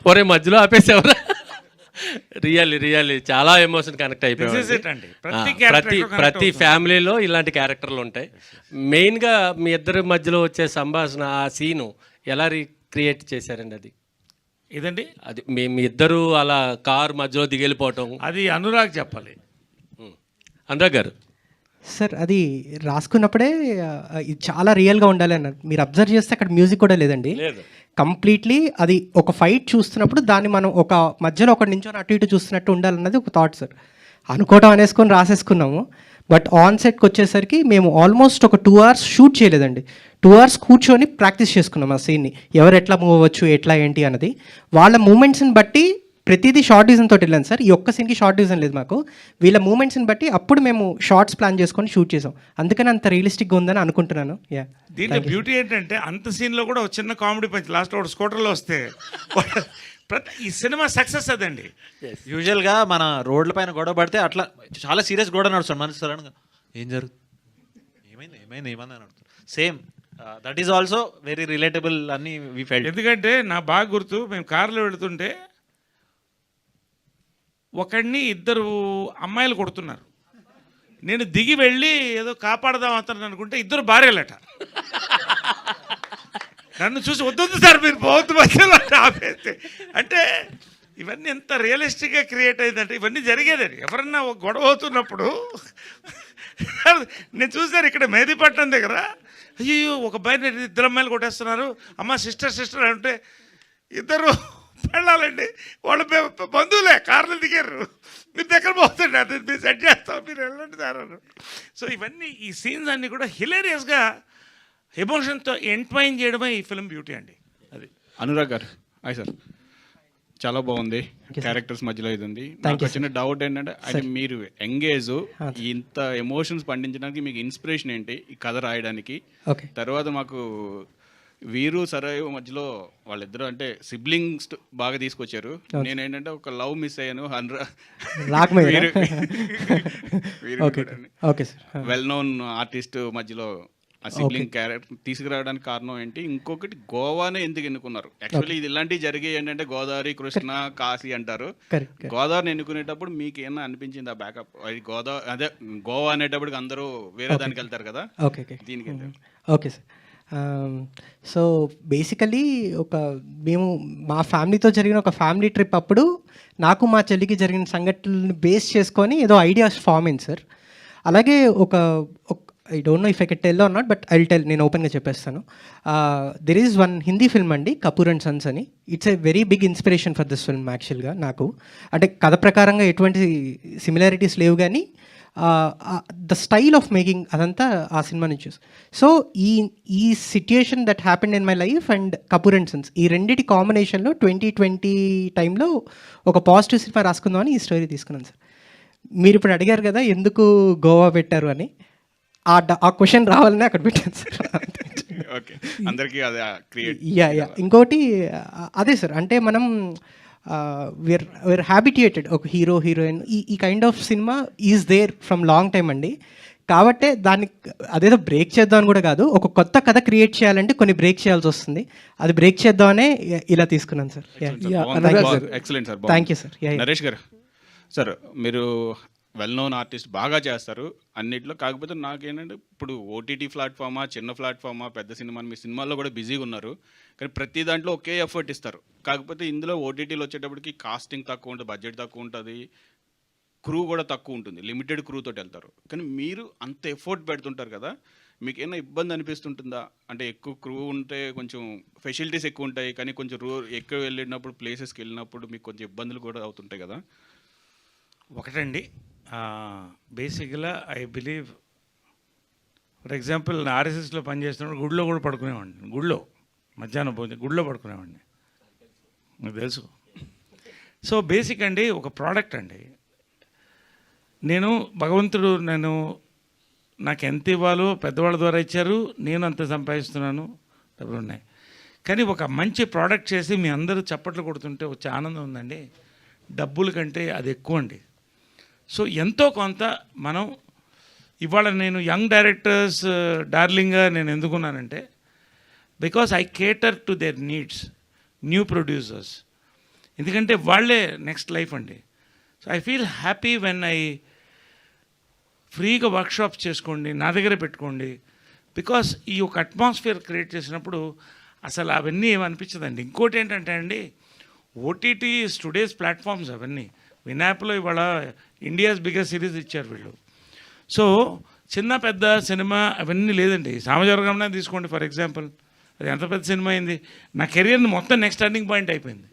ఒరే మధ్యలో ఆపేసేవరా. రియల్లీ చాలా ఎమోషన్ కనెక్ట్ అయిపోయింది. ప్రతి ఫ్యామిలీలో ఇలాంటి క్యారెక్టర్లు ఉంటాయి. మెయిన్గా మీ ఇద్దరి మధ్యలో వచ్చే సంభాషణ, ఆ సీను ఎలా రీక్రియేట్ చేశారండి? అది ఇదండి, అది మీ ఇద్దరు అలా కార్ మధ్యలో దిగెళ్ళిపోవటం, అది అనురాగ్ చెప్పాలి. అనురాగ్ గారు. సార్ అది రాసుకున్నప్పుడే ఇది చాలా రియల్గా ఉండాలి అన్నారు. మీరు అబ్జర్వ్ చేస్తే అక్కడ మ్యూజిక్ కూడా లేదండి. కంప్లీట్లీ అది ఒక ఫైట్ చూస్తున్నప్పుడు దాన్ని మనం ఒక మధ్యలో ఒకటి నించొని అటు ఇటు చూస్తున్నట్టు ఉండాలన్నది ఒక థాట్ సార్. అనుకోవటం అనేసుకొని రాసేసుకున్నాము. బట్ ఆన్ సెట్కి వచ్చేసరికి మేము ఆల్మోస్ట్ ఒక 2 hours షూట్ చేయలేదండి. 2 hours కూర్చొని ప్రాక్టీస్ చేసుకున్నాం ఆ సీన్ని. ఎవరు ఎట్లా మూవ్ అవ్వచ్చు, ఎట్లా ఏంటి అన్నది. వాళ్ళ మూమెంట్స్ని బట్టి ప్రతిదీ షార్ట్ డివిజన్ తోటి వెళ్ళాను సార్. ఈ ఒక్క సీన్కి షార్ట్ డివిజన్ లేదు మాకు. వీళ్ళ మూమెంట్స్ని బట్టి అప్పుడు మేము షార్ట్స్ ప్లాన్ చేసుకొని షూట్ చేసాం. అందుకని అంత రియలిస్టిక్గా ఉందని అనుకుంటున్నాను. దీంట్లో బ్యూటీ ఏంటంటే అంత సీన్లో కూడా ఒక చిన్న కామెడీ పంచ్ లాస్ట్ ఒక స్కూటర్లో వస్తే ఈ సినిమా సక్సెస్ అదండి. యూజువల్గా మన రోడ్ల పైన గొడవ పడితే అట్లా చాలా సీరియస్ గొడవ నడుస్తాడు మనసు. సడన్గా ఏం జరుగుతుంది, ఏమైంది అని అడుగుతారు. Same that is also very relatable అని వి ఫెల్ట్. ఎందుకంటే నా బాగా గుర్తు, మేము కార్లో వెళుతుంటే ఒకడిని 2 అమ్మాయిలు కొడుతున్నారు. నేను దిగి వెళ్ళి ఏదో కాపాడదాం అతను అనుకుంటే 2 భార్యలట. నన్ను చూసి వద్దు సార్ మీరు పోతు మధ్యలో ఆపేస్తే. అంటే ఇవన్నీ ఎంత రియలిస్టిక్గా క్రియేట్ అయిందంటే ఇవన్నీ జరిగేదండి. ఎవరన్నా ఒక గొడవ అవుతున్నప్పుడు నేను చూసాను ఇక్కడ మెహదీపట్నం దగ్గర, అయ్యో ఒక బయట 2 అమ్మాయిలు కొట్టేస్తున్నారు, అమ్మ సిస్టర్ అంటే 2 వెళ్ళాలండి. వాళ్ళు బంధువులే కార్లు దిగారు, మీరు దగ్గర పోతుంది, అది మీరు సెట్ చేస్తాం, మీరు వెళ్ళండి సార్ అన్నారు. సో ఇవన్నీ ఈ సీన్స్ అన్నీ కూడా హిలేరియస్గా ఎమోషన్తో ఎంట్వైన్ చేయడమే ఈ ఫిల్మ్ బ్యూటీ అండి. అది అనురాగ్ గారు. హాయ్ సార్, చాలా బాగుంది. క్యారెక్టర్స్ మధ్యలో ఇది ఉంది. నాకు వచ్చిన డౌట్ ఏంటంటే, అంటే మీరు ఎంగేజ్ ఇంత ఎమోషన్స్ పండించడానికి మీకు ఇన్స్పిరేషన్ ఏంటి ఈ కథ రాయడానికి? తర్వాత మాకు వీరు సరయు మధ్యలో వాళ్ళిద్దరూ అంటే సిబ్లింగ్స్ బాగా తీసుకొచ్చారు. నేనేంటంటే ఒక లవ్ మిస్ అయ్యాను. వెల్ నోన్ ఆర్టిస్ట్ మధ్యలో ఆ సిబ్లింగ్ క్యారెక్టర్ తీసుకురావడానికి కారణం ఏంటి? ఇంకొకటి, గోవానే ఎందుకు ఎన్నుకున్నారు? యాక్చువల్లీ ఇది ఇలాంటివి జరిగాయి ఏంటంటే గోదావరి, కృష్ణ, కాశీ అంటారు. గోదావరిని ఎన్నుకునేటప్పుడు మీకు ఏమన్నా అనిపించింది ఆ బ్యాకప్? అది గోదావరి, అదే గోవా అనేటప్పటికి అందరూ వేరే దానికి వెళ్తారు కదా, దీనికి ఓకే సార్. సో బేసికలీ మేము మా ఫ్యామిలీతో జరిగిన ఒక ఫ్యామిలీ ట్రిప్ అప్పుడు నాకు మా చెల్లికి జరిగిన సంఘటనలను బేస్ చేసుకొని ఏదో ఐడియాస్ ఫామ్ అయింది సార్. అలాగే I don't know if I can tell or not, but I tell, నేను ఓపెన్గా చెప్పేస్తాను. There is one Hindi film అండి, కపూర్ అండ్ సన్స్ అని. It's a very big inspiration for this film యాక్చువల్గా. నాకు అంటే కథ ప్రకారంగా ఎటువంటి సిమిలారిటీస్ లేవు, కానీ ద స్టైల్ ఆఫ్ మేకింగ్ అదంతా ఆ సినిమా నుంచి. సో ఈ situation that happened in my life and Kapoor and Sons, ఈ రెండింటి కాంబినేషన్లో 2020 టైంలో ఒక పాజిటివ్ సినిమా రాసుకుందామని ఈ స్టోరీ తీసుకున్నాను సార్. మీరు ఇప్పుడు అడిగారు కదా ఎందుకు గోవా పెట్టారు అని, ఆ క్వశ్చన్ రావాలని అక్కడ పెట్టాను సార్. ఇంకోటి అదే సార్, అంటే మనం we're habituated, ఒక హీరో హీరోయిన్, ఈ kind of cinema is there from long time అండి. కాబట్టే దాన్ని అదేదో బ్రేక్ చేద్దామని కూడా కాదు, ఒక కొత్త కథ క్రియేట్ చేయాలంటే కొన్ని బ్రేక్ చేయాల్సి వస్తుంది. అది బ్రేక్ చేద్దామనే ఇలా తీసుకున్నాను sir. Thank you sir. Naresh గారు, సార్ మీరు వెల్ నోన్ ఆర్టిస్ట్, బాగా చేస్తారు అన్నిట్లో. కాకపోతే నాకేంటంటే ఇప్పుడు ఓటీటీ ప్లాట్ఫామా, చిన్న ప్లాట్ఫామా, పెద్ద సినిమా, మీ సినిమాల్లో కూడా బిజీగా ఉన్నారు, కానీ ప్రతి దాంట్లో ఒకే ఎఫర్ట్ ఇస్తారు. కాకపోతే ఇందులో ఓటీటీలో వచ్చేటప్పటికి కాస్టింగ్ తక్కువ ఉంటుంది, బడ్జెట్ తక్కువ ఉంటుంది, క్రూ కూడా తక్కువ ఉంటుంది, లిమిటెడ్ క్రూ తోటి వెళ్తారు. కానీ మీరు అంత ఎఫర్ట్ పెడుతుంటారు కదా, మీకు ఏమైనా ఇబ్బంది అనిపిస్తుంటుందా? అంటే ఎక్కువ క్రూ ఉంటే కొంచెం ఫెసిలిటీస్ ఎక్కువ ఉంటాయి, కానీ కొంచెం ఎక్కువ వెళ్ళినప్పుడు ప్లేసెస్కి వెళ్ళినప్పుడు మీకు కొంచెం ఇబ్బందులు కూడా అవుతుంటాయి కదా? ఒకటండి, బేసిక్గా ఐ బిలీవ్, ఫర్ ఎగ్జాంపుల్ ఆర్ఎస్ఎస్లో పనిచేస్తున్నప్పుడు గుడిలో కూడా పడుకునేవాడిని. గుడిలో మధ్యాహ్నం గుడిలో పడుకునేవాడిని, నాకు తెలుసు. సో బేసిక్ అండి, ఒక ప్రోడక్ట్ అండి. భగవంతుడు నాకు ఎంత ఇవ్వాలో పెద్దవాళ్ళ ద్వారా ఇచ్చారు, నేను అంత సంపాదిస్తున్నాను, డబ్బులు ఉన్నాయి. కానీ ఒక మంచి ప్రోడక్ట్ చేసి మీ అందరూ చప్పట్లు కొడుతుంటే వచ్చే ఆనందం ఉందండి, డబ్బుల కంటే అది ఎక్కువ అండి. సో ఎంతో కొంత మనం ఇవాళ నేను యంగ్ డైరెక్టర్స్ డార్లింగ్గా నేను ఎందుకున్నానంటే, because I cater to their needs, new producers. ఎందుకంటే వాళ్ళే నెక్స్ట్ లైఫ్ అండి. So I feel happy when I ఫ్రీగా వర్క్షాప్స్ చేసుకోండి, నా దగ్గర పెట్టుకోండి. బికాస్ ఈ ఒక అట్మాస్ఫియర్ క్రియేట్ చేసినప్పుడు అసలు అవన్నీ ఏమనిపించదండి. ఇంకోటి ఏంటంటే అండి, ఓటీటీ టుడేస్ ప్లాట్ఫామ్స్ అవన్నీ. వినాప్లో ఇవాళ ఇండియాస్ బిగ్గెస్ట్ సిరీస్ ఇచ్చారు వీళ్ళు. సో చిన్న పెద్ద సినిమా అవన్నీ లేదండి. సామజవర్గంలో తీసుకోండి ఫర్ ఎగ్జాంపుల్, అది ఎంత పెద్ద సినిమా అయింది. నా కెరియర్ని మొత్తం నెక్స్ట్ టర్నింగ్ పాయింట్ అయిపోయింది.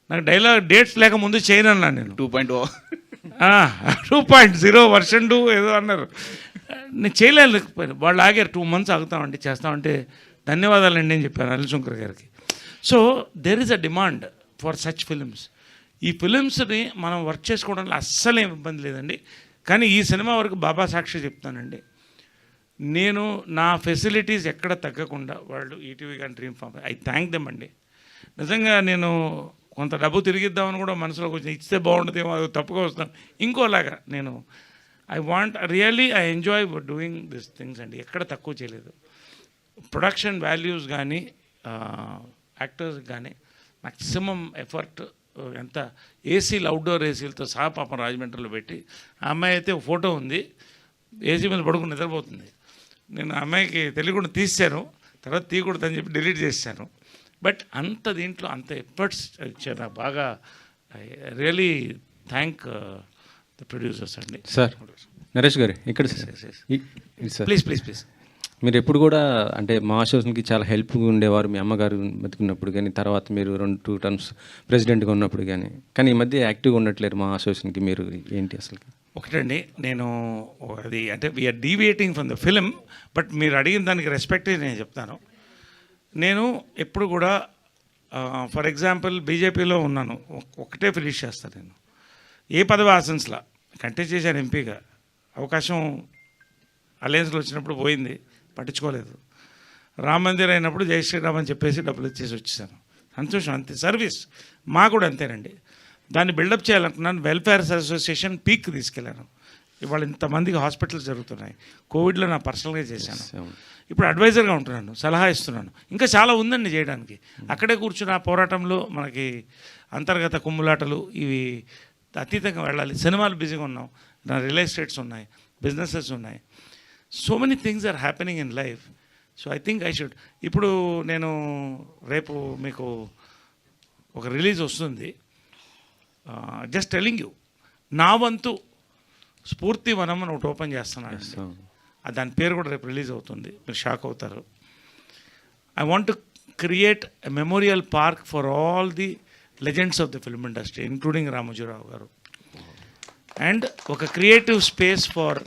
నాకు డైలాగ్ డేట్స్ లేక ముందు చేయను అన్నాను నేను. 2.0 2.0 వర్షన్ 2 ఏదో అన్నారు. నేను చేయలేకపోయాను. వాళ్ళు ఆగారు, 2 months ఆగుతామండి చేస్తామంటే ధన్యవాదాలండి అని చెప్పాను అనిల్ శంకర్ గారికి. So there is a demand for such films. ఈ ఫిలిమ్స్ని మనం వర్క్ చేసుకోవడంలో అస్సలు ఏం ఇబ్బంది లేదండి. కానీ ఈ సినిమా వరకు బాబా సాక్షి చెప్తానండి, నేను నా ఫెసిలిటీస్ ఎక్కడ తగ్గకుండా వాళ్ళు ఈటీవీ కానీ Dream Farm I thank them అండి. నిజంగా నేను కొంత డబ్బు తిరిగిద్దామని కూడా మనసులో కొంచెం ఇస్తే బాగుంటుందేమో, అది తప్పుగా వస్తాను ఇంకోలాగా. నేను I want really I enjoy doing this things అండి. ఎక్కడ తక్కువ చేయలేదు. ప్రొడక్షన్ వాల్యూస్ కానీ యాక్టర్స్ కానీ మ్యాక్సిమం ఎఫర్ట్. ఎంత ఏసీలు అవుట్డోర్ ఏసీలతో సహా పాపం రాజమండ్రిలో పెట్టి, ఆ అమ్మాయి అయితే ఒక ఫోటో ఉంది, ఏసీ మీద పడుకుని నిద్రపోతుంది. నేను ఆ అమ్మాయికి తెలియకుండా తీశాను, తర్వాత తీయకూడదని చెప్పి డిలీట్ చేశాను. బట్ అంత దీంట్లో అంత ఎఫర్ట్స్ ఇచ్చారు నాకు బాగా. రియలీ థ్యాంక్ ద ప్రొడ్యూసర్స్ అండి. సార్ నరేష్ గారు ఇక్కడ సార్ ప్లీజ్ ప్లీజ్ ప్లీజ్. మీరు ఎప్పుడు కూడా అంటే మా అసోసియేషన్కి చాలా హెల్ప్గా ఉండేవారు. మీ అమ్మగారు బతుకున్నప్పుడు కానీ, తర్వాత మీరు 2 terms ప్రెసిడెంట్గా ఉన్నప్పుడు కానీ ఈ మధ్య యాక్టివ్గా ఉండట్లేరు మా అసోసియేషన్కి. మీరు ఏంటి అసలు? ఒకటండి, నేను అది అంటే we're deviating from the film, but మీరు అడిగిన దానికి రెస్పెక్ట్ నేను చెప్తాను. నేను ఎప్పుడు కూడా ఫర్ ఎగ్జాంపుల్ బీజేపీలో ఉన్నాను, ఒకటే ఫినిష్ చేస్తాను నేను. ఏ పదవి ఆశించలా, కంటెస్ట్ చేశాను ఎంపీగా. అవకాశం అలయన్స్లో వచ్చినప్పుడు పోయింది, పట్టించుకోలేదు. రామ మందిర్ అయినప్పుడు జై శ్రీరామ్ అని చెప్పేసి డబ్బులు ఇచ్చేసి వచ్చేసాను. సంతోషం, అంతే. సర్వీస్ మా కూడా అంతేనండి. దాన్ని బిల్డప్ చేయాలనుకున్నాను. వెల్ఫేర్ అసోసియేషన్ పీక్ తీసుకెళ్ళాను. ఇవాళ ఇంతమందికి హాస్పిటల్స్ జరుగుతున్నాయి. కోవిడ్లో నా పర్సనల్గా చేశాను. ఇప్పుడు అడ్వైజర్గా ఉంటున్నాను, సలహా ఇస్తున్నాను. ఇంకా చాలా ఉందండి చేయడానికి. అక్కడే కూర్చున్న ఆ పోరాటంలో మనకి అంతర్గత కుమ్ములాటలు ఇవి అతీతంగా వెళ్ళాలి. సినిమాలు బిజీగా ఉన్నాం, నా రియల్ ఎస్టేట్స్ ఉన్నాయి, బిజినెసెస్ ఉన్నాయి. So many things are happening in life. So I think I should. ఇప్పుడు నేను రేపు మీకు ఒక రిలీజ్ వస్తుంది. జస్ట్ టెలింగ్ యూ, నా వంతు స్ఫూర్తి వనం అని ఒకటి ఓపెన్ చేస్తున్నాను. దాని పేరు కూడా రేపు రిలీజ్ అవుతుంది, మీరు షాక్ అవుతారు. I want to create a memorial park for all the legends of the film industry including Ramoji Rao గారు. అండ్ ఒక creative space for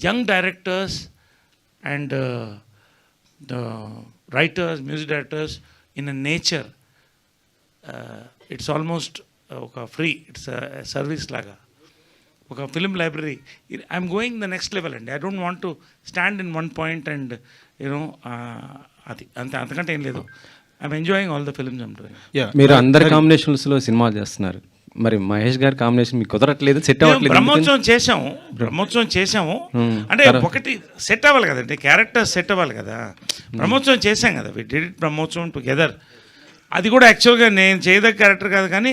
young directors and the writers, music directors in a nature. It's almost ఒక free, it's service లాగా, ఒక film library. I'm going the next level అండి. I don't want to stand in one point and you know అది అంతే, అంతకంటే ఏం లేదు. I'm enjoying all the films I'm doing. మీరు అందరి కాంబినేషన్స్లో సినిమాలు చేస్తున్నారు, మరి మహేష్ గారి కాంబినేషన్ మీకు కుదరట్లేదు, సెట్ అవ్వట్లేదు. బ్రహ్మోత్సవం చేసాము అంటే ఒకటి సెట్ అవ్వాలి కదండి, క్యారెక్టర్ సెట్ అవ్వాలి కదా. బ్రహ్మోత్సవం చేసాం కదా, we did it Brahmotsavam together. అది కూడా యాక్చువల్గా నేను చేయదగ్గ క్యారెక్టర్ కాదు, కానీ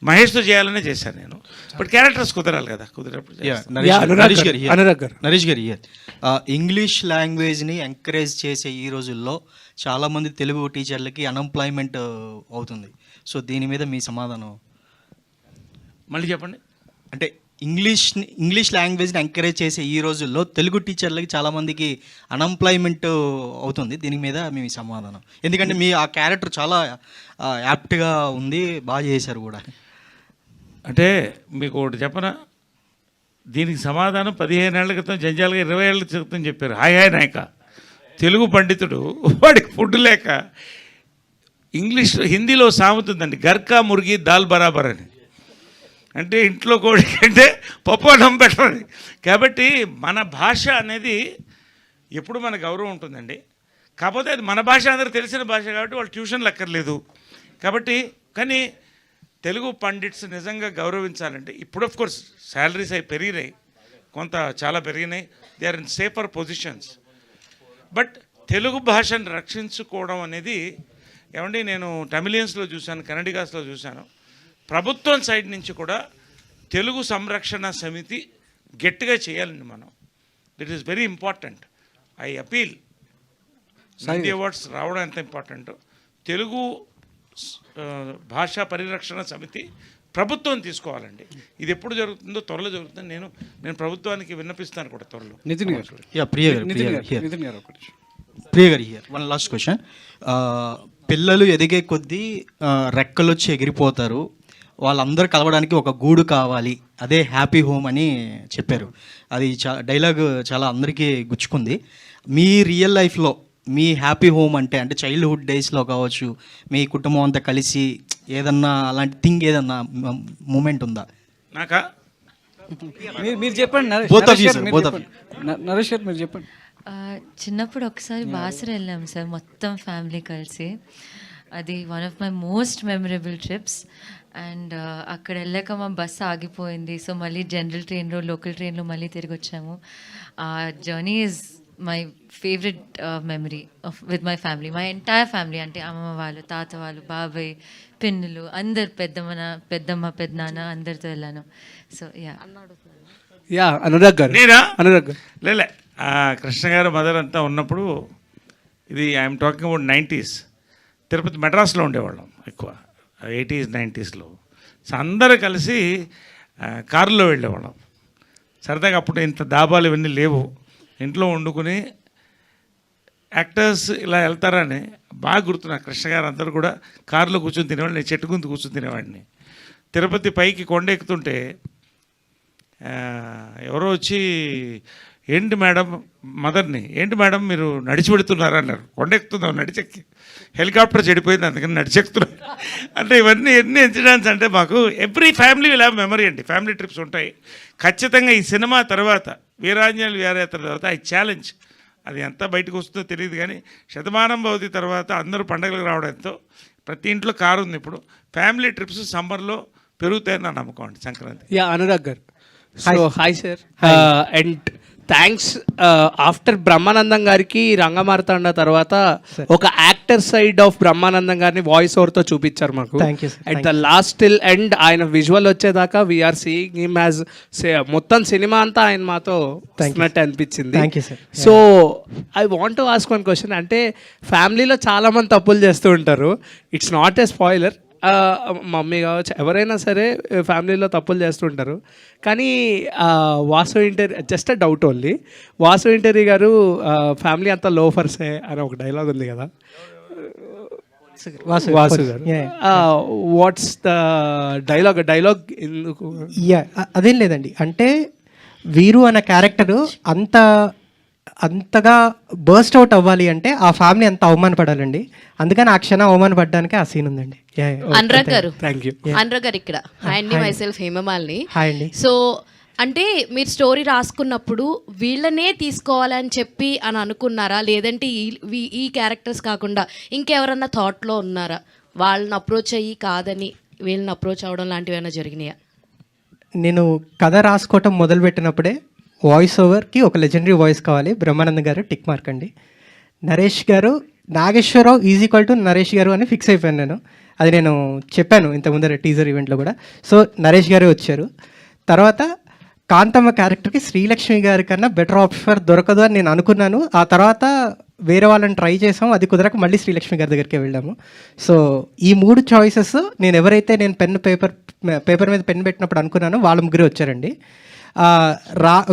మహేష్తో చేయాలనే చేశాను నేను. బట్ క్యారెక్టర్స్ కుదరాలి కదా, కుదిరేప్పుడు నరేష్ గారు ఇంగ్లీష్ లాంగ్వేజ్ని ఎంకరేజ్ చేసే ఈ రోజుల్లో చాలామంది తెలుగు టీచర్లకి అన్ఎంప్లాయ్మెంట్ అవుతుంది. సో దీని మీద మీ సమాధానం? మళ్ళీ చెప్పండి. అంటే ఇంగ్లీష్ లాంగ్వేజ్ని ఎంకరేజ్ చేసే ఈ రోజుల్లో తెలుగు టీచర్లకి చాలామందికి అన్ఎంప్లాయ్మెంట్ అవుతుంది. దీని మీద మీ సమాధానం? ఎందుకంటే మీ ఆ క్యారెక్టర్ చాలా యాప్ట్గా ఉంది, బాగా చేశారు కూడా. అంటే మీకు ఒకటి చెప్పనా, దీనికి సమాధానం 15 ఏళ్ల క్రితం జంజాలుగా 20 ఏళ్ల క్రితం చెప్పారు. హాయ్ నాయక, తెలుగు పండితుడు వాడికి ఫుడ్ లేక హిందీలో సాగుతుందండి, గర్కా మురిగి దాల్ బరాబర్ అని. అంటే ఇంట్లో కోడి కంటే పప్పు అన్నం బెటర్ అని. కాబట్టి మన భాష అనేది ఎప్పుడు మన గౌరవం ఉంటుందండి. కాకపోతే అది మన భాష, అందరూ తెలిసిన భాష కాబట్టి వాళ్ళు ట్యూషన్లు అక్కర్లేదు. కాబట్టి కానీ తెలుగు పండిట్స్ నిజంగా గౌరవించాలంటే ఇప్పుడు ఆఫ్ కోర్స్ శాలరీస్ అవి పెరిగినాయి, కొంత చాలా పెరిగినాయి, they are in safer positions. But Telugu భాషను రక్షించుకోవడం అనేది ఏమండి నేను టమిలియన్స్లో చూశాను, కన్నడిగాస్లో చూశాను. ప్రభుత్వం సైడ్ నుంచి కూడా తెలుగు సంరక్షణ సమితి గట్టిగా చేయాలండి మనం. It is very important. I appeal. Nandi awards రావడం ఎంత ఇంపార్టెంట్. తెలుగు భాషా పరిరక్షణ సమితి ప్రభుత్వం తీసుకోవాలండి. ఇది ఎప్పుడు జరుగుతుందో త్వరలో జరుగుతుంది. నేను ప్రభుత్వానికి విన్నపిస్తాను కూడా త్వరలో. నితిన్ గారు, యా ప్రియ నితిన్ గారు ఒకటి. ప్రియ గారు హియర్ వన్ లాస్ట్ క్వశ్చన్. పిల్లలు ఎదిగే కొద్దీ రెక్కలు వచ్చి ఎగిరిపోతారు, వాళ్ళందరూ కలవడానికి ఒక గూడు కావాలి, అదే హ్యాపీ హోమ్ అని చెప్పారు. అది డైలాగ్ చాలా అందరికీ గుచ్చుకుంది. మీ రియల్ లైఫ్లో మీ హ్యాపీ హోమ్ అంటే చైల్డ్హుడ్ డేస్లో కావచ్చు, మీ కుటుంబం అంతా కలిసి ఏదన్నా అలాంటి థింగ్ ఏదన్నా మూమెంట్ ఉందా? నాకా మీరు చెప్పండి. Both of you, sir, both of you. Naresh గారు మీరు చెప్పండి. చిన్నప్పుడు ఒకసారి బాసర వెళ్ళాం సార్, మొత్తం ఫ్యామిలీ కలిసి. అది one of my most memorable trips. And అక్కడ వెళ్ళాక మా బస్సు ఆగిపోయింది. సో మళ్ళీ జనరల్ ట్రైన్లో, లోకల్ ట్రైన్లో మళ్ళీ తిరిగి వచ్చాము. ఆ journey is my favourite memory with my family, my entire family. అంటే అమ్మమ్మ వాళ్ళు, తాత వాళ్ళు, బాబాయ్, పిన్నులు, అందరు, పెద్దమ్మ, పెద్దనాన్న, అందరితో వెళ్ళాను. సో యా అనురాగ్ గారు. నేనా? అనురాగ్ గారు. లేలే, కృష్ణ గారు మదర్ అంతా ఉన్నప్పుడు, ఇది I'm talking about 90s. Tirupati మెడ్రాస్లో ఉండేవాళ్ళం ఎక్కువ, 80s 90sలో. సో అందరూ కలిసి కారులో వెళ్ళేవాళ్ళం సరదాగా. అప్పుడు ఇంత దాబాలు ఇవన్నీ లేవు. ఇంట్లో వండుకుని యాక్టర్స్ ఇలా వెళ్తారని బాగా గుర్తు నాకు. కృష్ణ గారు అందరూ కూడా కారులో కూర్చొని తినేవాడిని, నేను చెట్టు గుంత కూర్చొని తినేవాడిని. తిరుపతి పైకి కొండ ఎక్కుతుంటే ఎవరో వచ్చి, ఏంటి మేడం, మదర్ని, ఏంటి మేడం మీరు నడిచి పెడుతున్నారు అన్నారు. కొండ ఎక్కుతున్నాం నడిచెక్కి, హెలికాప్టర్ చెడిపోయింది అందుకని నడిచెక్కుతున్నాం. అంటే ఇవన్నీ ఎన్ని ఇన్సిడెంట్స్ అంటే మాకు every family will have memory అండి. ఫ్యామిలీ ట్రిప్స్ ఉంటాయి ఖచ్చితంగా. ఈ సినిమా తర్వాత, వీరాంజనేయులు విహారయాత్ర తర్వాత ఐ ఛాలెంజ్, అది ఎంత బయటకు వస్తుందో తెలియదు కానీ, శతమానం భవతి తర్వాత అందరూ పండగలకు రావడంతో ప్రతి ఇంట్లో కారు ఉంది. ఇప్పుడు ఫ్యామిలీ ట్రిప్స్ సమ్మర్లో పెరుగుతాయని నా నమ్మకం అండి. సంక్రాంతి. యా అనురాగ్ గారు. So hi sir, and thanks. After Brahmanandam గారికి రంగమార్తాండ తర్వాత ఒక యాక్టర్ సైడ్ ఆఫ్ బ్రహ్మానందం గారిని వాయిస్ ఓవర్తో చూపించారు మాకు. Thank you, sir. At the last till end ఆయన విజువల్ వచ్చేదాకా వీఆర్ సీయింగ్ హిమ్ యాజ్ మొత్తం సినిమా అంతా ఆయన మాతో వస్తున్నట్టు అనిపించింది. Thank you, sir. So I want to ask one question. అంటే ఫ్యామిలీలో చాలా మంది తప్పులు చేస్తూ ఉంటారు. It's not a spoiler. Mummy కావచ్చు, ఎవరైనా సరే ఫ్యామిలీలో తప్పులు చేస్తుంటారు. కానీ వాసు ఇంటరీ, just a doubt only, Vasu ఇంటరీ గారు ఫ్యామిలీ అంతా లోఫర్సే అని ఒక డైలాగ్ ఉంది కదా, వాసు గారు. వాట్స్ ద డైలాగ్ ఎందుకు? అదేం లేదండి, అంటే వీరు అనే క్యారెక్టరు అంతగా బర్స్ట్ అవుట్ అవ్వాలి అంటే ఆ ఫ్యామిలీ అంత అవమానపడాలండి. అందుకని ఆ క్షణం అవమానపడడానికి ఆ సీన్ ఉందండి. అనురాగ్ గారు, థ్యాంక్ యూ. అనురాగ్ గారు ఇక్కడ. హాయ్ అండి, మై సెల్ఫ్ హేమమాలిని. హాయ్ అండి. సో అంటే మీరు స్టోరీ రాసుకున్నప్పుడు వీళ్ళనే తీసుకోవాలని చెప్పి అని అనుకున్నారా, లేదంటే ఈ క్యారెక్టర్స్ కాకుండా ఇంకెవరన్నా థాట్లో ఉన్నారా? వాళ్ళని అప్రోచ్ అయ్యి కాదని వీళ్ళని అప్రోచ్ అవ్వడం లాంటివి ఏమైనా జరిగినాయా? నేను కథ రాసుకోవటం మొదలుపెట్టినప్పుడే వాయిస్ ఓవర్కి ఒక లెజెండరీ వాయిస్ కావాలి. బ్రహ్మానందం గారు టిక్ మార్క్ అండి. నరేష్ గారు, Nageswararao is equal to Naresh గారు అని ఫిక్స్ అయిపోయాను నేను. అది నేను చెప్పాను ఇంతకుముందర టీజర్ ఈవెంట్లో కూడా. సో నరేష్ గారే వచ్చారు. తర్వాత కాంతమ్మ క్యారెక్టర్కి శ్రీలక్ష్మి గారి కన్నా బెటర్ ఆఫర్ దొరకదు అని నేను అనుకున్నాను. ఆ తర్వాత వేరే వాళ్ళని ట్రై చేసాం, అది కుదరక మళ్ళీ శ్రీలక్ష్మి గారి దగ్గరికి వెళ్ళాము. సో ఈ 3 చాయిసెస్ నేను ఎవరైతే నేను పేపర్ మీద పెన్ పెట్టినప్పుడు అనుకున్నానో వాళ్ళ ముగ్గురే వచ్చారండి.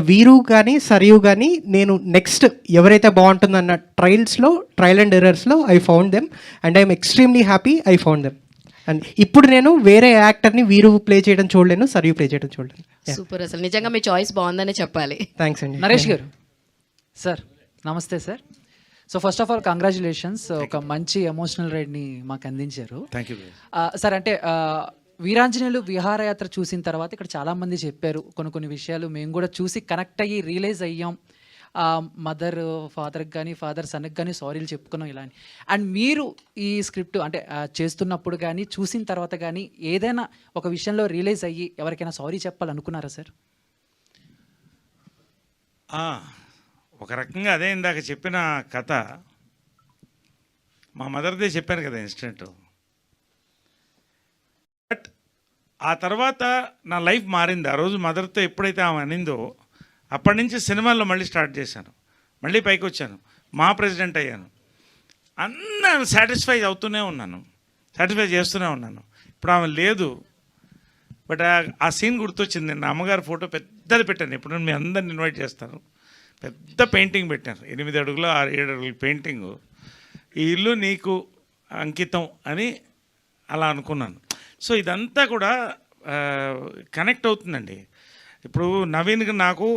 వీరు కానీ సరియు కానీ నేను నెక్స్ట్ ఎవరైతే బాగుంటుందన్న ట్రయల్ అండ్ ఎర్రర్స్లో I found them and I'm extremely happy I found them. And ఇప్పుడు నేను వేరే యాక్టర్ని వీరు ప్లే చేయడం చూడలేను, సరియు ప్లే చేయడం చూడలేను. సూపర్, అసలు నిజంగా మీ చాయిస్ బాగుందనే చెప్పాలి. థ్యాంక్స్ అండి. నరేష్ గారు సార్, నమస్తే sir. So first of all congratulations, ఒక మంచి ఎమోషనల్ రైడ్ని మాకు అందించారు. Thank you sir. అంటే వీరాంజనేయులు విహారయాత్ర చూసిన తర్వాత ఇక్కడ చాలామంది చెప్పారు కొన్ని విషయాలు మేము కూడా చూసి కనెక్ట్ అయ్యి రియలైజ్ అయ్యాం. మదర్ ఫాదర్కి కానీ ఫాదర్ సన్కి కానీ సారీలు చెప్పుకున్నాం ఇలా అని. అండ్ మీరు ఈ స్క్రిప్ట్ అంటే చేస్తున్నప్పుడు కానీ చూసిన తర్వాత కానీ ఏదైనా ఒక విషయంలో రియలైజ్ అయ్యి ఎవరికైనా సారీ చెప్పాలనుకున్నారా సార్? ఒక రకంగా అదే ఇందాక చెప్పిన కథ మా మదర్దే చెప్పాను కదా ఇన్సిడెంట్. బట్ ఆ తర్వాత నా లైఫ్ మారింది. ఆ రోజు మదర్తో ఎప్పుడైతే ఆమె అనిందో అప్పటి నుంచి సినిమాల్లో మళ్ళీ స్టార్ట్ చేశాను, మళ్ళీ పైకి వచ్చాను, మా ప్రెసిడెంట్ అయ్యాను. అన్నీ సాటిస్ఫై అవుతూనే ఉన్నాను, సాటిస్ఫై చేస్తూనే ఉన్నాను. ఇప్పుడు ఆమె లేదు. బట్ ఆ సీన్ గుర్తొచ్చింది. నేను అమ్మగారి ఫోటో పెద్దది పెట్టాను. ఇప్పుడు మీ అందరిని ఇన్వైట్ చేస్తాను. పెద్ద పెయింటింగ్ పెట్టాను, 8 అడుగులు 7 అడుగుల పెయింటింగు. ఈ ఇల్లు నీకు అంకితం అని అలా అనుకున్నాను. సో ఇదంతా కూడా కనెక్ట్ అవుతుందండి. ఇప్పుడు నవీన్కి నాకు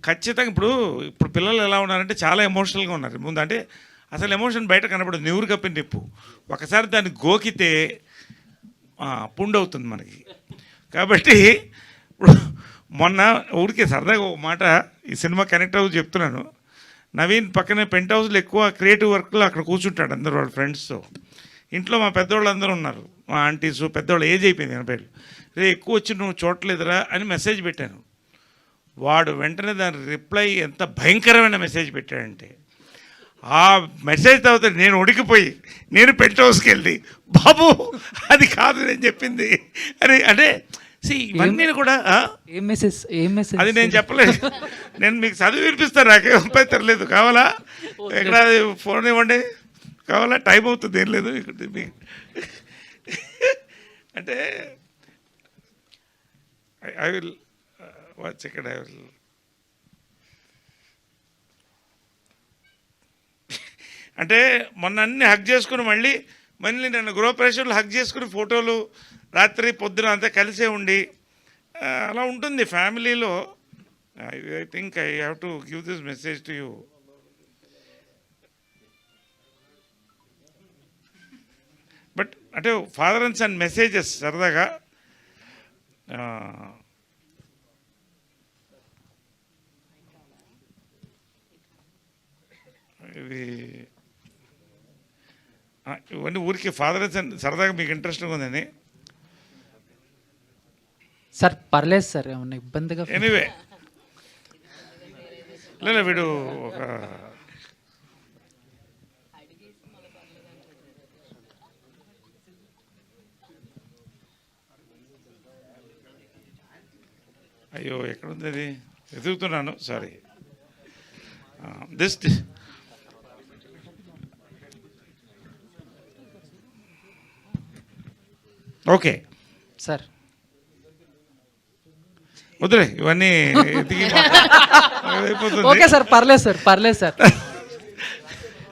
ఖచ్చితంగా ఇప్పుడు పిల్లలు ఎలా ఉన్నారంటే చాలా ఎమోషనల్గా ఉన్నారు. ముందు అంటే అసలు ఎమోషన్ బయట కనపడదు, నివురు కప్పిన నిప్పు. ఒకసారి దాన్ని గోకితే పుండు అవుతుంది మనకి. కాబట్టి ఇప్పుడు మొన్న ఊరికే సరదాగా ఒక మాట ఈ సినిమా కనెక్ట్ అవ్వ చెప్తున్నాను. నవీన్ పక్కనే పెంట్ హౌస్లో ఎక్కువ క్రియేటివ్ వర్క్లో అక్కడ కూర్చుంటాడు అందరూ వాళ్ళ ఫ్రెండ్స్తో. ఇంట్లో మా పెద్దవాళ్ళు అందరూ ఉన్నారు, మా ఆంటీసు, పెద్దవాళ్ళు ఏజ్ అయిపోయింది 80. రే ఎక్కువ వచ్చి నువ్వు చూడలేదురా అని మెసేజ్ పెట్టాను. వాడు వెంటనే దాని రిప్లై ఎంత భయంకరమైన మెసేజ్ పెట్టాడంటే, ఆ మెసేజ్ తర్వాత నేను ఉడికిపోయి నేను పెంట్ హౌస్కి వెళ్ళి బాబు అది కాదు నేను చెప్పింది అని. అంటే ఇవన్నీ కూడా ఏం మెసేజ్ అది నేను చెప్పలేదు. నేను మీకు చదివి వినిపిస్తాను, నాకేం తెరలేదు. కావాలా? ఎక్కడ ఫోన్ ఇవ్వండి, కావాలా? టైం అవుతుంది, ఏం లేదు మీకు. అంటే ఐ విల్ వాచ్ ఇక్కడ. ఐ విల్ అంటే మొన్న అన్ని హగ్ చేసుకుని మళ్ళీ నన్ను గృహప్రవేశంలో హగ్ చేసుకుని ఫోటోలు రాత్రి పొద్దున అంతా కలిసే ఉండి అలా ఉంటుంది ఫ్యామిలీలో. I think I have to give this message to you. But అంటే ఫాదర్ అండ్ సన్ మెసేజెస్ సరదాగా ఇది ఇవన్నీ ఊరికి ఫాదర్ అండ్ సన్ సరదాగా మీకు ఇంట్రెస్టింగ్ ఉందని. సార్ పర్లేదు సార్, ఏమన్నా ఇబ్బందిగా? ఎనీవే లేదా వీడు ఒక అయ్యో ఎక్కడుంది అది, వెతుకుతున్నాను, సారీ. దిస్ ఓకే సార్ వద్దులే ఇవన్నీ ఓకే సార్, పర్లేదు సార్, పర్లేదు సార్.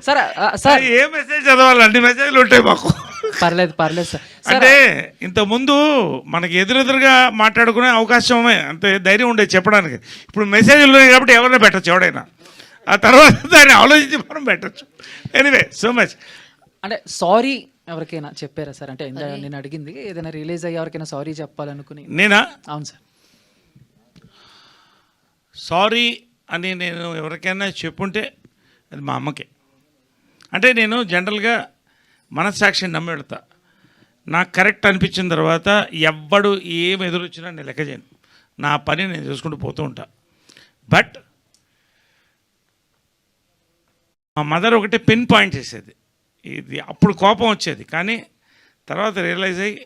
సార్ సార్ ఏ మెసేజ్ చదవాలి, అన్ని మెసేజ్లు ఉంటాయి మాకు. పర్లేదు పర్లేదు సార్. అంటే ఇంతకుముందు మనకి ఎదురెదురుగా మాట్లాడుకునే అవకాశమే, అంతే ధైర్యం ఉండేది చెప్పడానికి. ఇప్పుడు మెసేజ్లు ఉన్నాయి కాబట్టి ఎవరైనా పెట్టచ్చు, ఎవడైనా. ఆ తర్వాత దాన్ని ఆలోచించి మనం పెట్టచ్చు. Anyway so much. అంటే సారీ ఎవరికైనా చెప్పారా సార్? అంటే నేను అడిగింది ఏదైనా రిలీజ్ అయ్యి ఎవరికైనా సారీ చెప్పాలనుకుని. నేనా? అవును సార్. సారీ అని నేను ఎవరికైనా చెప్పుంటే అది మా అమ్మకే. అంటే నేను జనరల్గా మనస్సాక్షిని నమ్మి వెళ్తా. నాకు కరెక్ట్ అనిపించిన తర్వాత ఎవ్వడు ఏం ఎదురొచ్చినా నేను లెక్క చేయను, నా పని నేను చూసుకుంటూ పోతూ ఉంటా. బట్ మా మదర్ ఒకటే పిన్ పాయింట్ చేసేది, ఇది అప్పుడు కోపం వచ్చేది, కానీ తర్వాత రియలైజ్ అయ్యి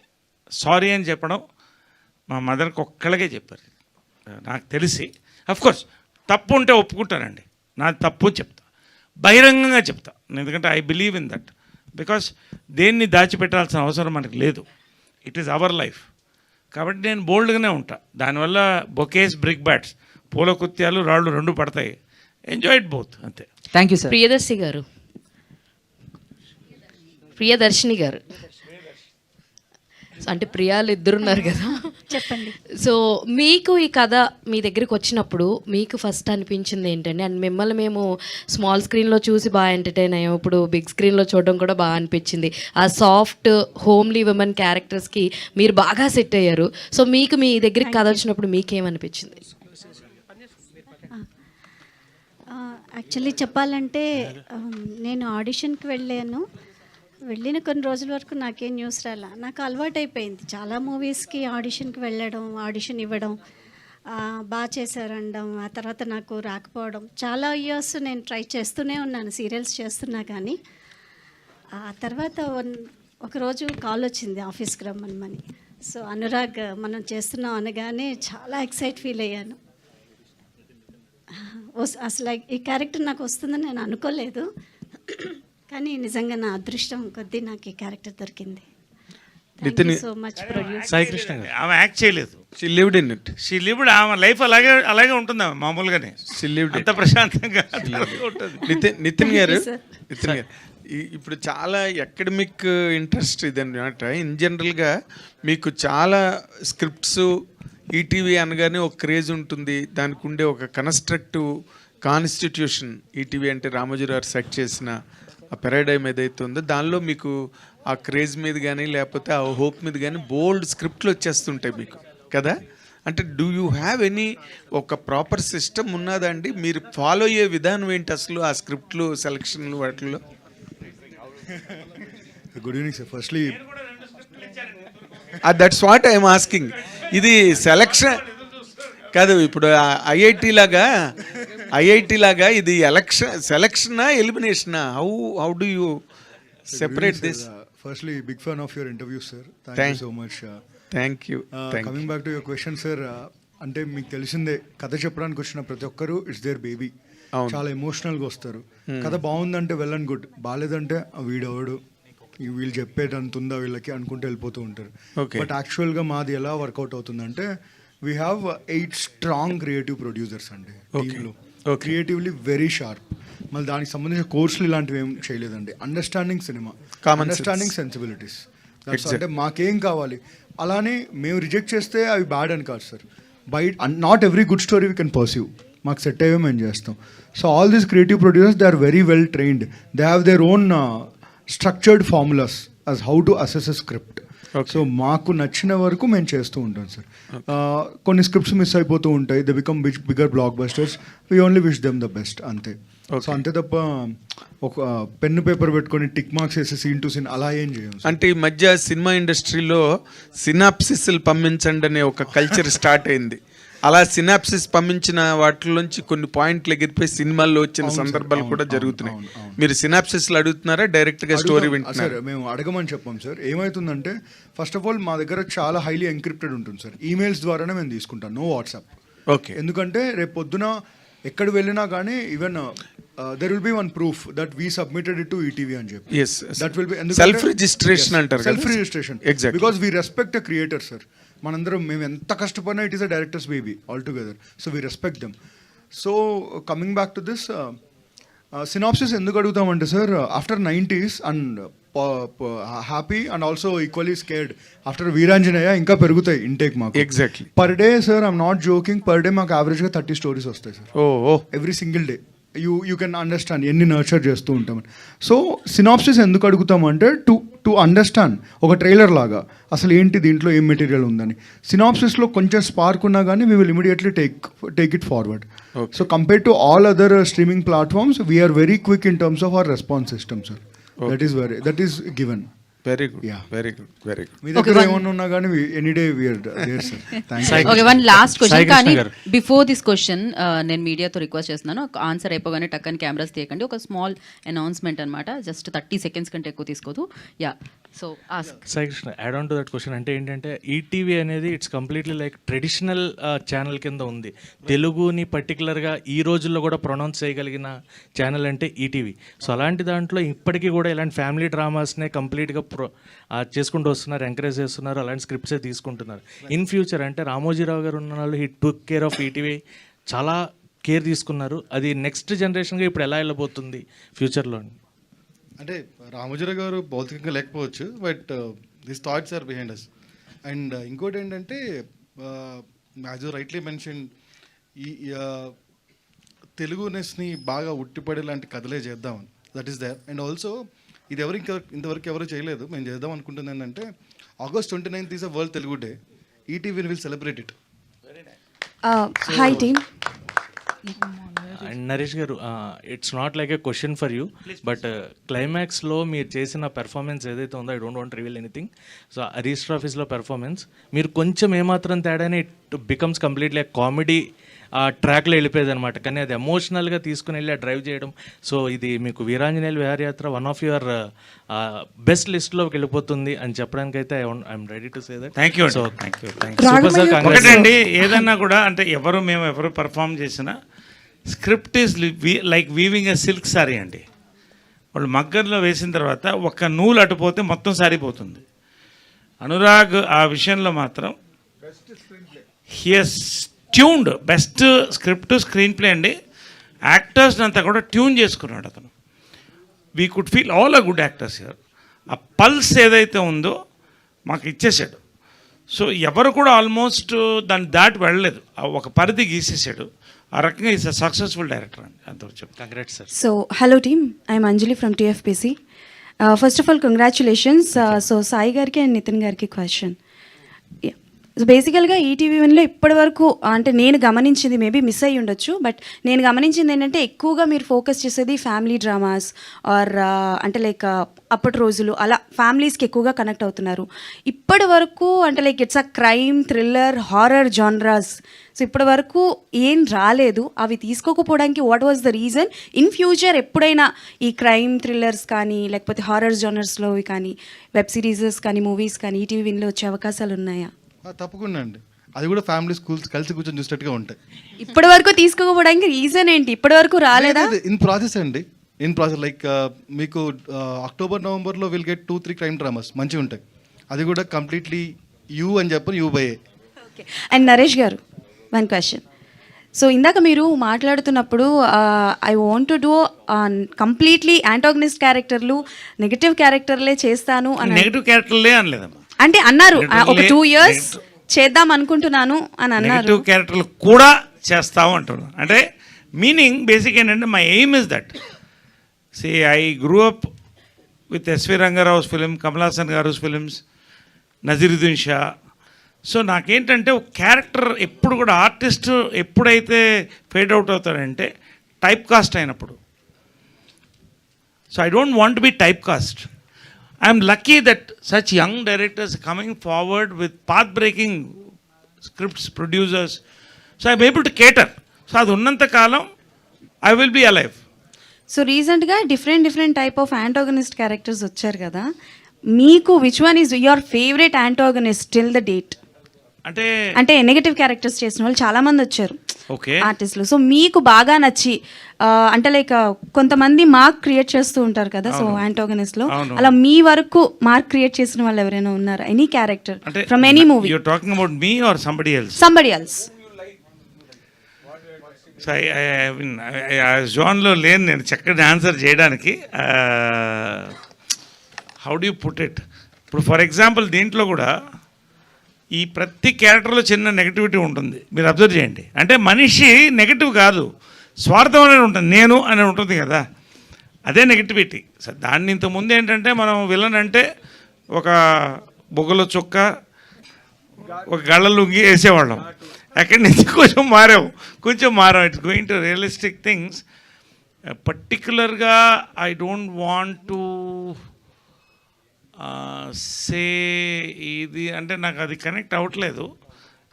సారీ అని చెప్పడం మా మదర్కి ఒక్కళ్ళకే చెప్పారు నాకు తెలిసి. అఫ్కోర్స్ తప్పు ఉంటే ఒప్పుకుంటానండి, నాది తప్పు చెప్తా, బహిరంగంగా చెప్తా. ఎందుకంటే I believe in that. Because దేన్ని దాచిపెట్టాల్సిన అవసరం మనకు లేదు, ఇట్ ఈస్ అవర్ లైఫ్. కాబట్టి నేను బోల్డ్గానే ఉంటా. దానివల్ల బొకేస్, బ్రిక్ బ్యాట్స్, పూల కుత్యాలు, రాళ్ళు 2 పడతాయి. ఎంజాయ్ ఇట్ బోత్, అంతే. Thank you sir. ప్రియదర్శి గారు, ప్రియదర్శిని గారు, అంటే ప్రియాలు ఇద్దరున్నారు కదా, చెప్పండి. సో మీకు ఈ కథ మీ దగ్గరికి వచ్చినప్పుడు మీకు ఫస్ట్ అనిపించింది ఏంటండి? అండ్ మిమ్మల్ని మేము స్మాల్ స్క్రీన్లో చూసి బాగా ఎంటర్టైన్ అయ్యాం, ఇప్పుడు బిగ్ స్క్రీన్లో చూడడం కూడా బాగా అనిపించింది. ఆ సాఫ్ట్ హోమ్లీ విమెన్ క్యారెక్టర్స్కి మీరు బాగా సెట్ అయ్యారు. సో మీకు మీ దగ్గరికి కథ వచ్చినప్పుడు మీకేమనిపించింది? యాక్చువల్లీ చెప్పాలంటే నేను ఆడిషన్కి వెళ్ళిన కొన్ని రోజుల వరకు నాకేం న్యూస్ రాలా. నాకు అలవాటు అయిపోయింది చాలా మూవీస్కి ఆడిషన్కి వెళ్ళడం, ఆడిషన్ ఇవ్వడం, బాగా చేశారనడం, ఆ తర్వాత నాకు రాకపోవడం. చాలా ఇయర్స్ నేను ట్రై చేస్తూనే ఉన్నాను, సీరియల్స్ చేస్తున్నా. కానీ ఆ తర్వాత ఒకరోజు కాల్ వచ్చింది ఆఫీస్కి రమ్మని. సో అనురాగ్ మనం చేస్తున్నాం అనగానే చాలా ఎక్సైట్ ఫీల్ అయ్యాను. అసలు ఈ క్యారెక్టర్ నాకు వస్తుందని నేను అనుకోలేదు, కానీ నిజంగా నా అదృష్టం కొద్దీ నాకు ఈ క్యారెక్టర్ దొరికింది. So much producer. Sai Krishna గారు ఆమె యాక్ట్ చేయలేదు, she lived in it. She lived. ఆమె లైఫ్ అలాగే ఉంటుంది ఆమె మామూలుగానే, షీ లివ్డ్ అంత ప్రశాంతంగా ఉంటుంది. నితిన్ గారు ఇప్పుడు చాలా అకాడమిక్ ఇంట్రెస్ట్ ఇది అనమాట. ఇన్ జనరల్గా మీకు చాలా స్క్రిప్ట్స్ ఈటీవీ అనగానే ఒక క్రేజ్ ఉంటుంది, దానికి ఉండే ఒక కన్స్ట్రక్టివ్ కాన్స్టిట్యూషన్. ఈటీవీ అంటే రామోజీరావు గారు సెట్ చేసిన ఆ పెరాడైమ్ ఏదైతే ఉందో దానిలో మీకు ఆ క్రేజ్ మీద కానీ లేకపోతే ఆ హోప్ మీద కానీ బోల్డ్ స్క్రిప్ట్లు వచ్చేస్తుంటాయి మీకు కదా. అంటే డూ యూ హ్యావ్ ఎనీ ఒక ప్రాపర్ సిస్టమ్ ఉన్నదా అండి? మీరు ఫాలో అయ్యే విధానం ఏంటి అసలు ఆ స్క్రిప్ట్లు సెలక్షన్లు వాటిల్లో? Good evening sir. Firstly that's what I'm asking. ఇది సెలక్షన్ కాదు, ఇప్పుడు ఐఐటి లాగా ఇది సెలక్షనా ఎలిమినేషనా? How do you separate this? Firstly big fan of your interview sir. Thank you so much. Thank you. Coming back to your question sir, అంటే మీకు తెలిసిందే కథ చెప్పడానికి వచ్చిన ప్రతి ఒక్కరు ఇట్స్ దేర్ బేబీ. చాలా ఎమోషనల్గా వస్తారు. కథ బాగుందంటే వెల్ అండ్ గుడ్, బాగాలేదంటే వీడెవడు, వీళ్ళు చెప్పేటంత ఉందా వీళ్ళకి అనుకుంటూ వెళ్ళిపోతూ ఉంటారు. బట్ యాక్చువల్గా మాది ఎలా వర్కౌట్ అవుతుందంటే we have 8 strong creative producers అండి టీంలో. Creatively very sharp. మళ్ళీ దానికి సంబంధించిన కోర్సులు ఇలాంటివి ఏం చేయలేదండి. Understanding cinema, understanding sensibilities. అంటే మాకేం కావాలి, అలానే మేము రిజెక్ట్ చేస్తే అవి బ్యాడ్ అని కాదు sir. Not every good story we can perceive. మాకు సెట్ అయ్యే మేము చేస్తాం. So all these creative producers they are very well trained. They have their own structured formulas as how to assess a script. సో మాకు నచ్చిన వరకు మేము చేస్తూ ఉంటాం సార్. కొన్ని స్క్రిప్ట్స్ మిస్ అయిపోతూ ఉంటాయి, they become bigger black busters. We only wish them the best అంతే. సో అంతే తప్ప ఒక పెన్ను పేపర్ పెట్టుకొని టిక్ మార్క్స్ వేసి సీన్ టు సీన్ అలా ఏం చేయం. అంటే ఈ మధ్య సినిమా ఇండస్ట్రీలో సినాప్సిస్లు పంపించండి అనే ఒక కల్చర్ స్టార్ట్ అయింది. అలా సినాప్సిస్ పంపించిన వాటిలోంచి కొన్ని పాయింట్లు ఎగిరిపోయి సినిమాల్లో వచ్చిన సందర్భాలు కూడా జరుగుతున్నాయి. మీరు సినాప్సిస్లు అడుగుతున్నారా, డైరెక్ట్గా స్టోరీ వింటున్నారా? సార్ మేము అడగమని చెప్పాం సార్. ఏమవుతుందంటే ఫస్ట్ ఆఫ్ ఆల్ మా దగ్గర చాలా హైలీ ఎంక్రిప్టెడ్ ఉంటుంది సార్. ఈమెయిల్స్ ద్వారానే మేము తీసుకుంటాం, నో వాట్సాప్. ఓకే. ఎందుకంటే రేపు పొద్దున ఎక్కడ వెళ్ళినా కానీ even there will be one proof that we submitted it to ETV అని చెప్పి. Yes, that will be self registration అంటారు. Self registration because we respect a creator sir. మనందరం మేము ఎంత కష్టపడినా it is a director's baby all together. So we respect them. So coming back to this synopsis ఎందుకు అడుగుతామంటే sir, after 90s and happy and also equally scared after Veeranjaneya ఇంకా పెరుగుతాయి intake మాకు. Exactly. Per day sir, I'm not joking, per day మాకు యావరేజ్గా 30 stories వస్తాయి sir. Every single day. You can understand ఎన్ని nurture చేస్తూ ఉంటామని. సో సినాప్సిస్ ఎందుకు అడుగుతామంటే టు అండర్స్టాండ్ ఒక ట్రైలర్ లాగా అసలు ఏంటి దీంట్లో ఏం మెటీరియల్ ఉందని. సినాప్సిస్లో కొంచెం స్పార్క్ ఉన్నా కానీ we will immediately take it forward. So compare to all other streaming platforms we are very quick in terms of our response system sir. That is given. Very good, very good, very good. మీ దగ్గర ఏమన్నా ఉన్నా కానీ any day we are there sir. Thank you. Okay, one last question. కానీ before this question నేను మీడియాతో request చేస్తున్నాను, answer అయిపోగానే టక్కని కెమెరాస్ తీయకండి. ఒక స్మాల్ అనౌన్స్మెంట్ అనమాట, జస్ట్ 30 seconds కంటే ఎక్కువ తీసుకోదు. Yeah, so ask. Sai Krishna, add on to that question. అంటే ఏంటంటే ఈటీవీ అనేది it's completely like traditional channel కింద ఉంది. తెలుగుని పర్టికులర్గా ఈ రోజుల్లో కూడా ప్రొనౌన్స్ చేయగలిగిన ఛానల్ అంటే ఈటీవీ. సో అలాంటి దాంట్లో ఇప్పటికీ కూడా ఇలాంటి ఫ్యామిలీ డ్రామాస్నే కంప్లీట్గా చేసుకుంటూ వస్తున్నారు, ఎంకరేజ్ చేస్తున్నారు, అలాంటి స్క్రిప్ట్సే తీసుకుంటున్నారు. ఇన్ ఫ్యూచర్ అంటే రామోజీరావు గారు ఉన్న వాళ్ళు he took care of ETV, చాలా కేర్ తీసుకున్నారు. అది నెక్స్ట్ జనరేషన్గా ఇప్పుడు ఎలా వెళ్ళబోతుంది ఫ్యూచర్లో? అంటే రామోజీరావు గారు భౌతికంగా లేకపోవచ్చు, but this thoughts are behind us. And ఇంకోటి ఏంటంటే యాజ్ యూ రైట్లీ మెన్షన్, ఈ తెలుగునెస్ని బాగా ఉట్టిపడే లాంటి కథలే చేద్దామని, that is there. And also ఇది ఇంతవరకు ఎవరు చేయలేదు, మేము చేద్దాం అనుకుంటుంది ఏంటంటే August 29th is a world Telugu day. ETV will celebrate it. Hi team. And Naresh గారు, it's not like a question for you, but క్లైమాక్స్లో మీరు చేసిన పెర్ఫార్మెన్స్ ఏదైతే ఉందో, I don't want reveal anything. So register ఆఫీస్లో పెర్ఫార్మెన్స్ మీరు కొంచెం ఏమాత్రం తేడానే ఇట్ బికమ్స్ కంప్లీట్లీ కామెడీ ఆ ట్రాక్లో వెళ్ళిపోయేది అనమాట. కానీ అది ఎమోషనల్గా తీసుకుని వెళ్ళి డ్రైవ్ చేయడం. సో ఇది మీకు వీరాంజనేయుల విహారయాత్ర వన్ ఆఫ్ యువర్ బెస్ట్ లిస్ట్లోకి వెళ్ళిపోతుంది అని చెప్పడానికి అయితే I'm ready to say that. Thank you. So ఒకటండి, ఏదన్నా కూడా అంటే మేము ఎవరు పర్ఫామ్ చేసినా script is like weaving a silk sorry అండి. వాళ్ళు మగ్గర్లో వేసిన తర్వాత ఒక్క నూలు అటుపోతే మొత్తం సారీ పోతుంది. అనురాగ్ ఆ విషయంలో మాత్రం he has tuned best script screen play అండి. యాక్టర్స్ అంతా కూడా ట్యూన్ చేసుకున్నాడు అతను. We could feel all a good actors here. ఆ పల్స్ ఏదైతే ఉందో మాకు ఇచ్చేసాడు. సో ఎవరు కూడా ఆల్మోస్ట్ దాన్ని దాటి వెళ్ళలేదు, ఒక పరిధి గీసేసాడు. ఆ రకంగా ఈజ్ అ సక్సెస్ఫుల్ డైరెక్టర్ అండి. అంతవరకు చెప్పు. Congrats sir. So hello team, I'm Anjali from TFPC. First of all congratulations. So Sai గారికి అండ్ నితిన్ గారికి క్వశ్చన్. సో బేసికల్గా ఈటీవీ వన్లో ఇప్పటి వరకు అంటే నేను గమనించింది, మేబీ మిస్ అయ్యి ఉండొచ్చు, బట్ నేను గమనించింది ఏంటంటే ఎక్కువగా మీరు ఫోకస్ చేసేది ఫ్యామిలీ డ్రామాస్ ఆర్ అంటే లైక్ అప్పటి రోజులు అలా ఫ్యామిలీస్కి ఎక్కువగా కనెక్ట్ అవుతున్నారు. ఇప్పటి వరకు అంటే like it's a crime, thriller, horror genres. So ఇప్పటి వరకు ఏం రాలేదు. అవి తీసుకోకపోవడానికి what was the reason? In future ఎప్పుడైనా ఈ క్రైమ్ థ్రిల్లర్స్ కానీ లేకపోతే హారర్ జానర్స్లోవి కానీ వెబ్ సిరీసెస్ కానీ మూవీస్ కానీ ఈటీవీ విన్లో వచ్చే అవకాశాలు ఉన్నాయా? తప్పకుండా అండి. అది కూడా ఫ్యామిలీ స్కూల్స్ కలిసి కూర్చొని చూసేట్టుగా ఉంటాయి. ఇప్పటి వరకు తీసుకోకపోవడానికి రీజన్ ఏంటి? ఇప్పటి వరకు రాలేదా? ఇన్ ప్రాసెస్ అండి, ఇన్ ప్రాసెస్. లైక్ మీకు అక్టోబర్ నవంబర్లో విల్ గెట్ 2-3 క్రైమ్ డ్రామాస్ మంచిగా ఉంటాయి. అది కూడా కంప్లీట్లీ యూ అని చెప్పని you by. Okay. And Naresh గారు, వన్ క్వశ్చన్. సో ఇందాక మీరు మాట్లాడుతున్నప్పుడు I want to do completely antagonist క్యారెక్టర్లు, నెగటివ్ క్యారెక్టర్లే చేస్తాను అని. నెగటివ్ క్యారెక్టర్లే అనలేదమ్మా, అంటే అన్నారు ఒక 2 years చేద్దాం అనుకుంటున్నాను అని అన్నారు. నెగటివ్ క్యారెక్టర్లు కూడా చేస్తావు అంటున్నాను. అంటే మీనింగ్ బేసిక్ ఏంటంటే my aim is that. So I grew up with SV రంగారావుస్ ఫిలిం, కమల్ హాసన్ గారు ఫిలిమ్స్, నజీరుద్దీన్ షా. సో నాకేంటంటే ఒక క్యారెక్టర్ ఎప్పుడు కూడా ఆర్టిస్ట్ ఎప్పుడైతే ఫేడ్ అవుట్ అవుతాడంటే టైప్ కాస్ట్ అయినప్పుడు. So I don't want to be type cast. I'm lucky that such young directors are coming forward with path-breaking scripts, producers. So I'm able to cater. So అది ఉన్నంత కాలం I will be alive. So రీసెంట్గా different type of antagonist characters వచ్చారు కదా, మీకు which one is your favourite antagonist till the date? అంటే negative characters చేసిన వాళ్ళు చాలామంది వచ్చారు ఆర్టిస్టులు. సో మీకు బాగా నచ్చి అంటే లైక్ కొంతమంది మార్క్ క్రియేట్ చేస్తూ ఉంటారు కదా, సో యాంటాగనిస్ట్లో అలా మీ వరకు మార్క్ క్రియేట్ చేసిన వాళ్ళు ఎవరైనా ఉన్నారా? Any character from any movie. You're talking about me or somebody else? Somebody else. So జోన్లో లేని నేను చక్కటి ఆన్సర్ చేయడానికి. How do you put it? ఇప్పుడు ఫర్ ఎగ్జాంపుల్ దీంట్లో కూడా ఈ ప్రతి క్యారెక్టర్లో చిన్న నెగటివిటీ ఉంటుంది, మీరు అబ్జర్వ్ చేయండి. అంటే మనిషి నెగటివ్ కాదు, స్వార్థం అనేది ఉంటుంది, నేను అనేది ఉంటుంది కదా, అదే నెగటివిటీ. సార్ దాన్ని ఇంతకుముందు ఏంటంటే మనం విలన్ అంటే ఒక బొగ్గల చొక్క, ఒక గళ్ళ లుంగి వేసేవాళ్ళం. అక్కడి నుంచి కొంచెం మారాం. It's going to realistic things. పర్టికులర్గా I don't want to say ఇది అంటే నాకు అది కనెక్ట్ అవ్వట్లేదు.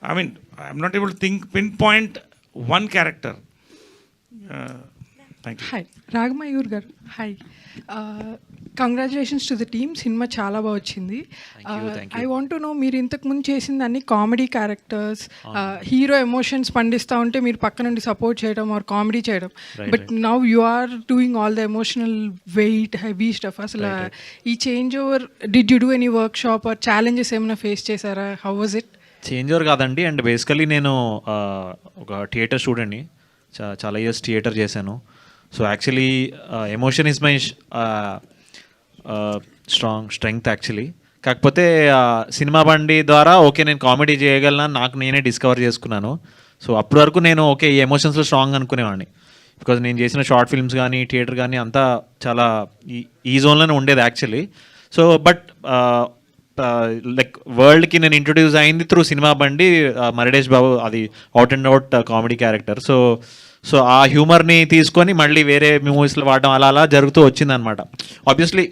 I mean I'm not able to think pinpoint one character. Thank you. Hi Ragamayur గారు. Hi, congratulations to the team. సినిమా చాలా బాగా వచ్చింది. ఐ వాంట్ టు నో, మీరు ఇంతకుముందు చేసింది అన్ని కామెడీ క్యారెక్టర్స్, హీరో ఎమోషన్స్ పండిస్తూ ఉంటే మీరు పక్క నుండి సపోర్ట్ చేయడం ఆర్ కామెడీ చేయడం, but now you are doing all the emotional weight, heavy stuff. అసలు ఈ change over, did you do any workshop or challenges ఏమైనా ఫేస్ చేశారా? How was it? Change over కాదండి, అండ్ బేసికలీ నేను ఒక theatre స్టూడెంట్ని, చాలా ఇయర్స్ థియేటర్ చేశాను. So actually emotion is my strength actually. కాకపోతే సినిమా బండి ద్వారా ఓకే నేను కామెడీ చేయగలనా నాకు నేనే డిస్కవర్ చేసుకున్నాను. సో అప్పటి వరకు నేను ఓకే ఈ ఎమోషన్స్లో స్ట్రాంగ్ అనుకునేవాడిని, బికాజ్ నేను చేసిన షార్ట్ ఫిల్మ్స్ కానీ థియేటర్ కానీ అంతా చాలా ఈ జోన్లోనే ఉండేది యాక్చువల్లీ. సో బట్ లైక్ వరల్డ్కి నేను ఇంట్రొడ్యూస్ అయింది త్రూ సినిమా బండి, మరిడేష్ బాబు, అది out and out comedy character. So ఆ హ్యూమర్ని తీసుకొని మళ్ళీ వేరే మూవీస్లో వాడడం అలా జరుగుతూ వచ్చిందనమాట. ఆబ్వియస్లీ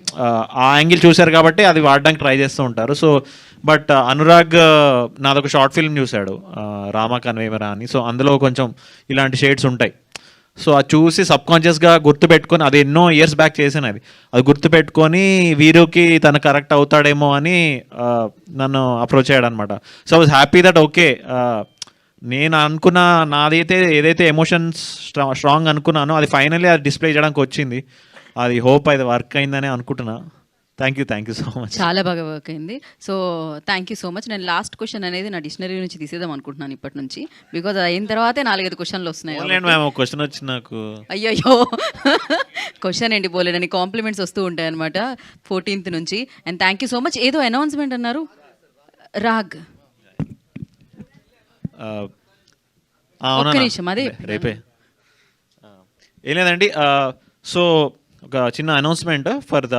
ఆ యాంగిల్ చూశారు కాబట్టి అది వాడడానికి ట్రై చేస్తూ ఉంటారు. సో బట్ అనురాగ్ నాదొక షార్ట్ ఫిల్మ్ చూశాడు, రామా కన్వేమరా అని. సో అందులో కొంచెం ఇలాంటి షేడ్స్ ఉంటాయి. సో అది చూసి సబ్కాన్షియస్గా గుర్తుపెట్టుకొని, అది ఎన్నో ఇయర్స్ బ్యాక్ చేసాను, అది గుర్తుపెట్టుకొని వీరుకి తను కరెక్ట్ అవుతాడేమో అని నన్ను అప్రోచ్ అయ్యాడు అనమాట. So I was happy that okay, నేను అనుకున్న నాదైతే ఏదైతే ఎమోషన్స్ స్ట్రాంగ్ అనుకున్నానో అది ఫైనల్లీ అది డిస్ప్లే చేయడానికి వచ్చింది. అది హోప్ అది వర్క్ అయిందని అనుకుంటున్నా. Thank you so much. చాలా బాగా వర్క్ అయింది. So thank you so much. నేను లాస్ట్ క్వశ్చన్ అనేది నా డిక్షనరీ నుంచి తీసేద్దాం అనుకుంటున్నాను ఇప్పటి నుంచి, బికాజ్ అయిన తర్వాతే 4-5 క్వశ్చన్లు వస్తున్నాయి. క్వశ్చన్ వచ్చి నాకు అయ్యో క్వశ్చన్ ఏంటి పోలేడని కాంప్లిమెంట్స్ వస్తూ ఉంటాయి అనమాట 14th నుంచి. And thank you so much. ఏదో అనౌన్స్మెంట్ అన్నారు రాగ్, ఒక్క నిమిషం అదే రేపే ఏం లేదండి. సో ఒక చిన్న అనౌన్స్మెంట్ ఫర్ ద